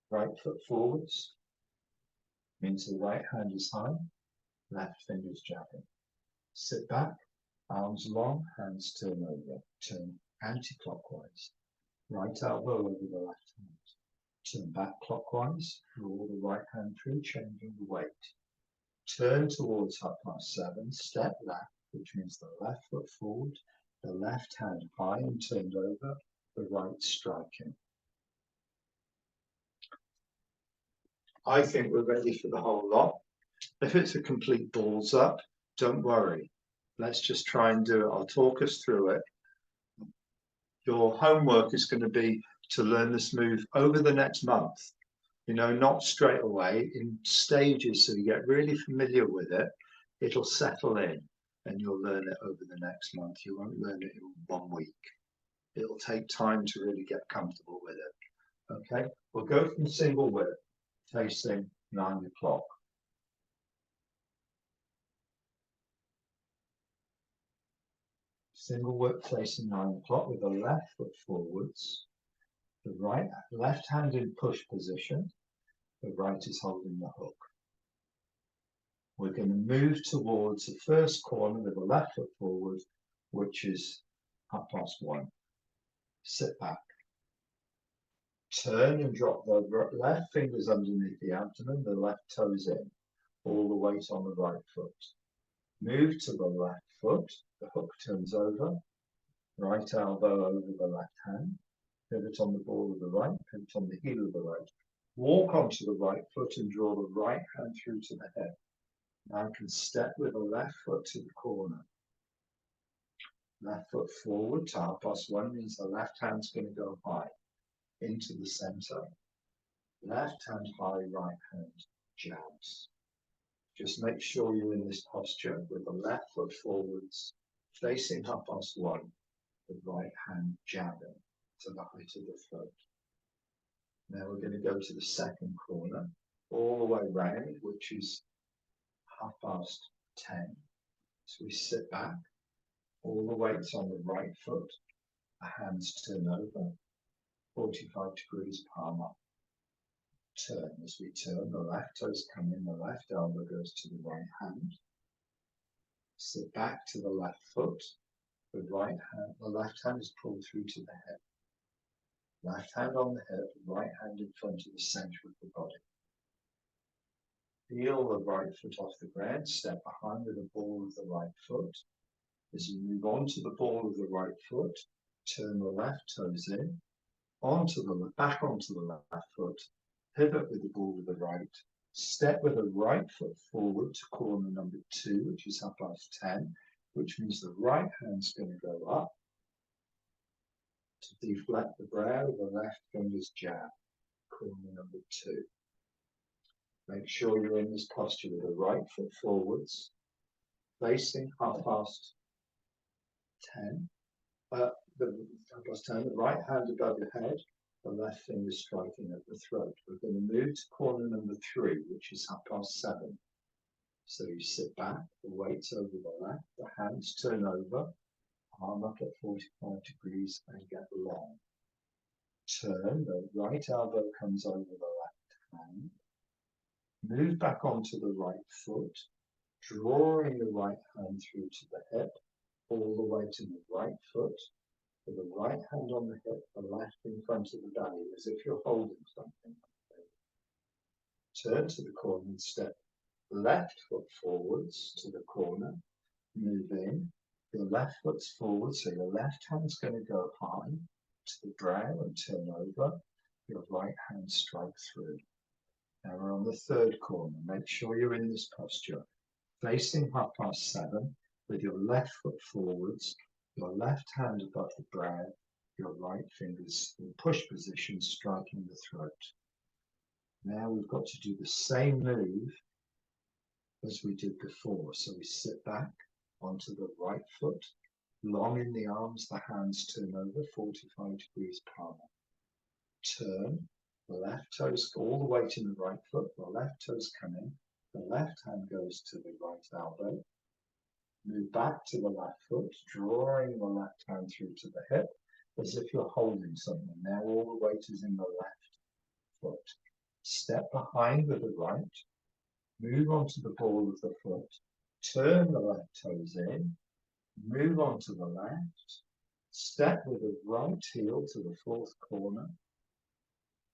Right foot forwards means the right hand is high, left fingers jabbing. Sit back, arms long, hands turn over, turn anti-clockwise. Right elbow over the left hand. Turn back clockwise, draw the right hand through, changing the weight. Turn towards 7:30, step left, which means the left foot forward, the left hand high and turned over, the right striking. I think we're ready for the whole lot. If it's a complete balls up, don't worry. Let's just try and do it. I'll talk us through it. Your homework is going to be to learn this move over the next month. You know, not straight away, in stages, so you get really familiar with it. It'll settle in and you'll learn it over the next month. You won't learn it in 1 week. It'll take time to really get comfortable with it. Okay, we'll go from single width, facing 9 o'clock. Single width facing 9 o'clock with the left foot forwards. The left hand in push position. The right is holding the hook. We're going to move towards the first corner with the left foot forward, which is 1:30. Sit back. Turn and drop the left fingers underneath the abdomen, the left toes in, all the weight on the right foot. Move to the left foot, the hook turns over, right elbow over the left hand, pivot on the ball of the right, pivot on the heel of the right. Walk onto the right foot and draw the right hand through to the head. Now I can step with the left foot to the corner. Left foot forward to 1:30 means the left hand's going to go high into the center. Left hand high, right hand jabs. Just make sure you're in this posture with the left foot forwards, facing 1:30, the right hand jabbing to the height of the throat. Now we're going to go to the second corner, all the way round, which is 10:30. So we sit back, all the weight's on the right foot, the hands turn over, 45 degrees palm up. Turn. As we turn, the left toes come in, the left elbow goes to the right hand. Sit back to the left foot, the left hand is pulled through to the head. Left hand on the hip, right hand in front of the center of the body. Heel the right foot off the ground, step behind with the ball of the right foot. As you move on to the ball of the right foot, turn the left toes in, back onto the left foot, pivot with the ball of the right, step with the right foot forward to corner number 2, which is 10:30, which means the right hand's going to go up to deflect the brow, the left finger's jab, corner number 2. Make sure you're in this posture with the right foot forwards, facing 10:30, the right hand above your head, the left finger striking at the throat. We're going to move to corner number 3, which is 7:30. So you sit back, the weight's over the left, the hands turn over, arm up at 45 degrees and get long. Turn, the right elbow comes over the left hand. Move back onto the right foot, drawing the right hand through to the hip, all the way to the right foot, with the right hand on the hip, the left in front of the belly, as if you're holding something. Turn to the corner and step left foot forwards to the corner, move in, your left foot's forward, so your left hand's going to go high to the brow and turn over, your right hand strike through. Now we're on the third corner. Make sure you're in this posture, facing 7:30 with your left foot forwards, your left hand above the brow, your right fingers in push position striking the throat. Now we've got to do the same move, as we did before. So we sit back onto the right foot, long in the arms, the hands turn over 45 degrees palm. Turn, the left toes, all the weight in the right foot, the left toes come in, the left hand goes to the right elbow. Move back to the left foot, drawing the left hand through to the hip, as if you're holding something. Now all the weight is in the left foot. Step behind with the right, move onto the ball of the foot, turn the left toes in, move on to the left, step with the right heel to the fourth corner,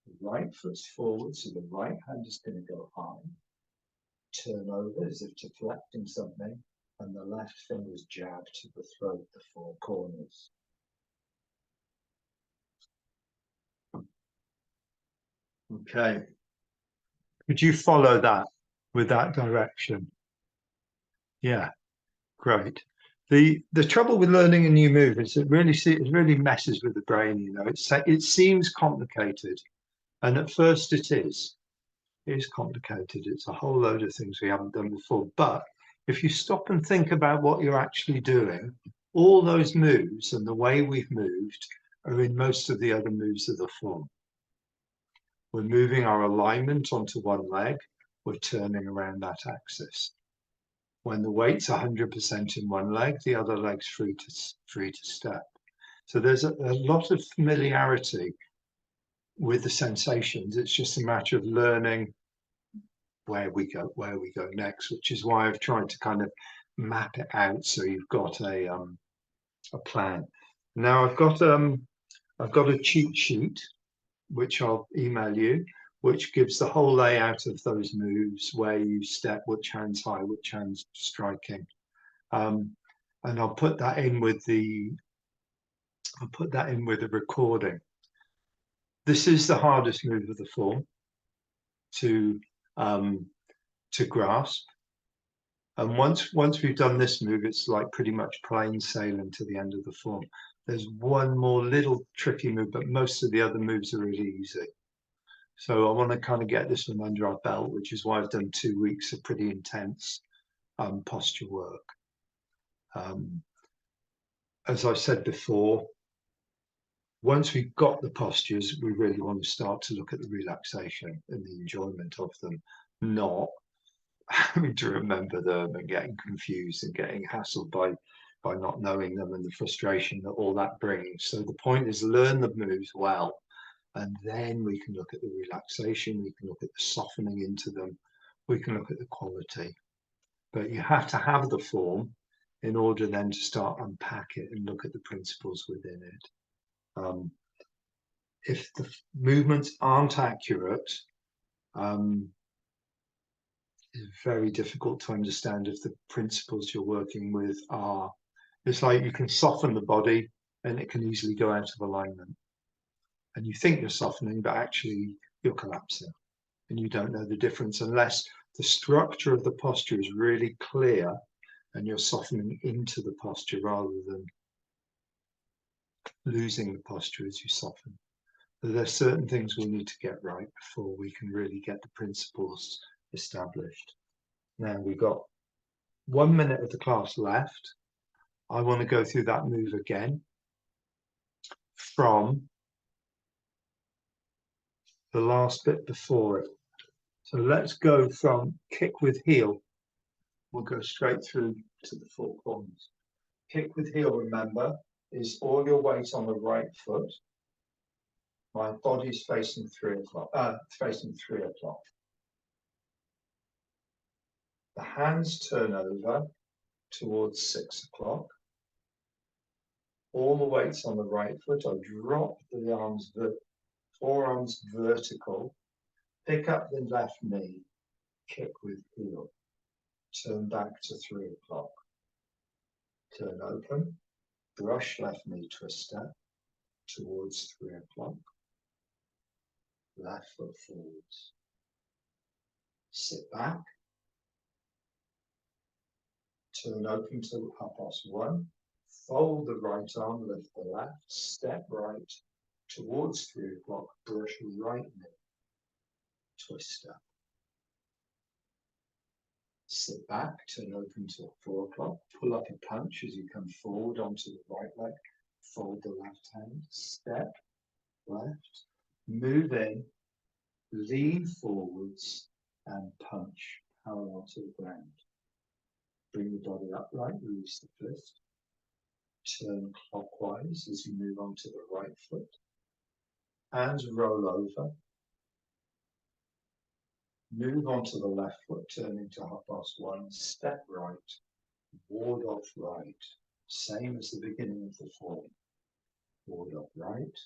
the right foot's forward, so the right hand is going to go high, turn over as if deflecting something, and the left finger's jab to the throat, the four corners. Okay. Could you follow that with that direction? Yeah, great. The trouble with learning a new move is it really messes with the brain. You know, it seems complicated, and at first it is. It is complicated. It's a whole load of things we haven't done before. But if you stop and think about what you're actually doing, all those moves and the way we've moved are in most of the other moves of the form. We're moving our alignment onto one leg. We're turning around that axis. When the weight's 100% in one leg, the other leg's free to step. So there's a lot of familiarity with the sensations. It's just a matter of learning where we go next, which is why I've tried to kind of map it out so you've got a plan. Now I've got a cheat sheet which I'll email you, which gives the whole layout of those moves, where you step, which hand's high, which hand's striking, and I'll put that in with the recording. This is the hardest move of the form to grasp, and once we've done this move, it's like pretty much plain sailing to the end of the form. There's one more little tricky move, but most of the other moves are really easy. So I want to kind of get this one under our belt, which is why I've done 2 weeks of pretty intense posture work. As I said before, once we've got the postures, we really want to start to look at the relaxation and the enjoyment of them, not having to remember them and getting confused and getting hassled by not knowing them and the frustration that all that brings. So the point is, learn the moves well, and then we can look at the relaxation, we can look at the softening into them, we can look at the quality. But you have to have the form in order then to start unpack it and look at the principles within it. If the movements aren't accurate, it's very difficult to understand if the principles you're working with are. It's like you can soften the body and it can easily go out of alignment. And you think you're softening, but actually you're collapsing. And you don't know the difference unless the structure of the posture is really clear and you're softening into the posture rather than losing the posture as you soften. So there's certain things we need to get right before we can really get the principles established. Now we've got 1 minute of the class left. I want to go through that move again from the last bit before it. So let's go from kick with heel. We'll go straight through to the four corners. Kick with heel, remember, is all your weight on the right foot. My body's facing 3 o'clock. The hands turn over towards 6 o'clock. All the weight's on the right foot. I drop the arms, forearms vertical. Pick up the left knee. Kick with heel. Turn back to 3 o'clock. Turn open. Brush left knee twister towards 3 o'clock. Left foot forwards. Sit back. Turn open to 1:30. Fold the right arm, lift the left, step right towards 3 o'clock, brush right knee, twister. Sit back, turn open to 4 o'clock, pull up a punch as you come forward onto the right leg, fold the left hand, step, left, move in, lean forwards and punch parallel to the ground. Bring the body upright, release the fist, turn clockwise as you move onto the right foot, hands roll over, move onto the left foot, turn into 1/2 step right, ward off right, same as the beginning of the form. Ward off right,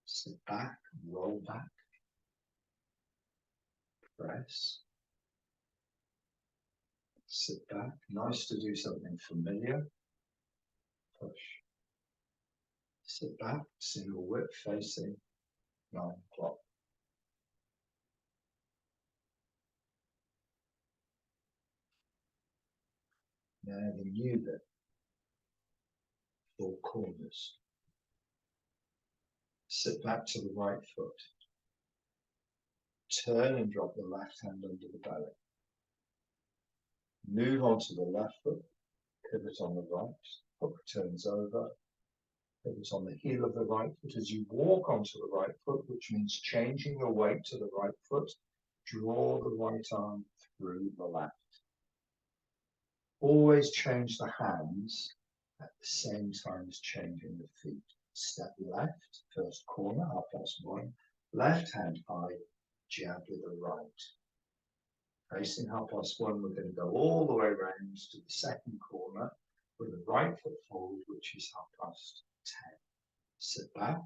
sit back, roll back, press, sit back. Nice to do something familiar. Push. Sit back, single whip facing 9 o'clock. Now the new bit, 4 corners. Sit back to the right foot. Turn and drop the left hand under the belly. Move onto the left foot, pivot on the right, hook turns over, pivot on the heel of the right foot as you walk onto the right foot, which means changing your weight to the right foot, draw the right arm through the left. Always change the hands at the same time as changing the feet. Step left, first corner, 1/2, left hand high, jab with the right. Facing 1/2, we're going to go all the way around to the second corner with the right foot forward, which is 10:30. Sit back,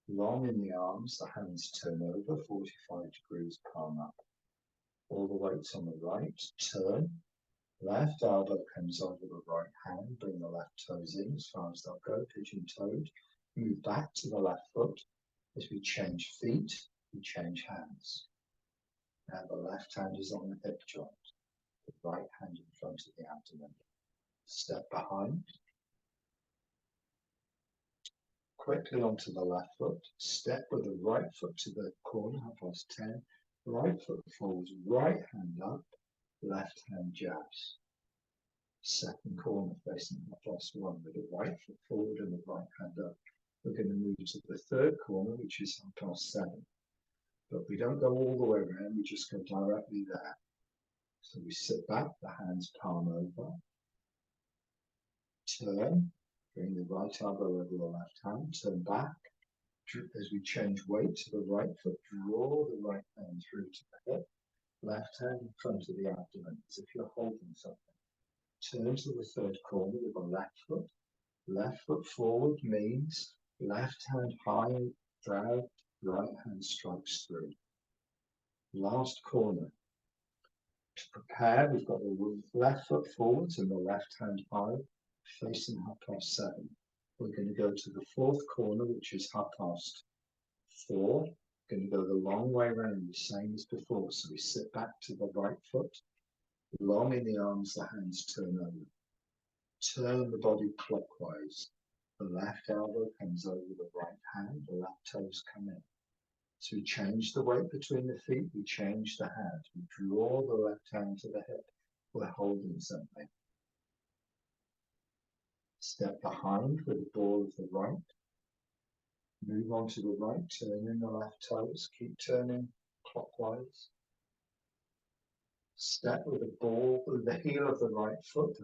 long in the arms, the hands turn over, 45 degrees, palm up. All the weight's on the right, turn, left elbow comes over the right hand, bring the left toes in as far as they'll go, pigeon-toed, move back to the left foot. As we change feet, we change hands. Now the left hand is on the hip joint, the right hand in front of the abdomen. Step behind. Quickly onto the left foot, step with the right foot to the corner, 10:30, right foot forwards, right hand up, left hand jabs. Second corner facing 1/2 with the right foot forward and the right hand up. We're going to move to the third corner, which is 7:30. But we don't go all the way around, we just go directly there. So we sit back, the hands palm over, turn, bring the right elbow over the left hand, turn back. As we change weight to the right foot, draw the right hand through to the hip, left hand in front of the abdomen, as if you're holding something. Turn to the third corner with the left foot forward means left hand high, drag, right hand strikes through. Last corner. To prepare, we've got the left foot forwards and the left hand high, facing 7:30. We're going to go to the fourth corner, which is 4:30. Going to go the long way around, the same as before. So we sit back to the right foot, long in the arms, the hands turn over. Turn the body clockwise. The left elbow comes over the right hand, the left toes come in. So we change the weight between the feet, we change the hand. We draw the left hand to the hip, we're holding something. Step behind with the ball of the right. Move on to the right, turn in the left toes, keep turning clockwise. Step with the ball, with the heel of the right foot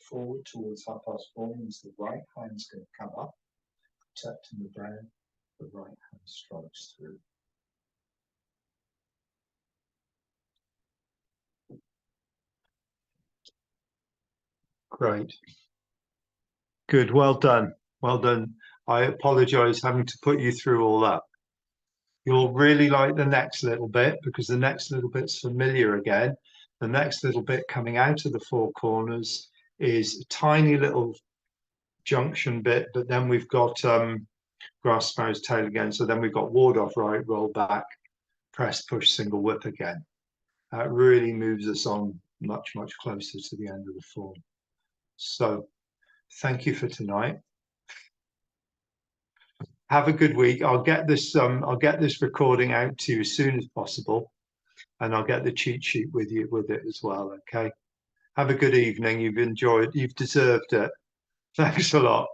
forward towards 4:30 means the right hand's going to come up, protecting the brain, the right hand strikes through. Great. Good, well done. Well done. I apologize having to put you through all that. You'll really like the next little bit because the next little bit's familiar again. The next little bit coming out of the 4 corners is a tiny little junction bit, but then we've got grass sparrow's tail again. So then we've got ward off right, roll back, press, push, single whip again. That really moves us on much, much closer to the end of the form. So thank you for tonight. Have a good week. I'll get this recording out to you as soon as possible. and I'll get the cheat sheet with it as well. Okay. Have a good evening. You've deserved it. Thanks a lot.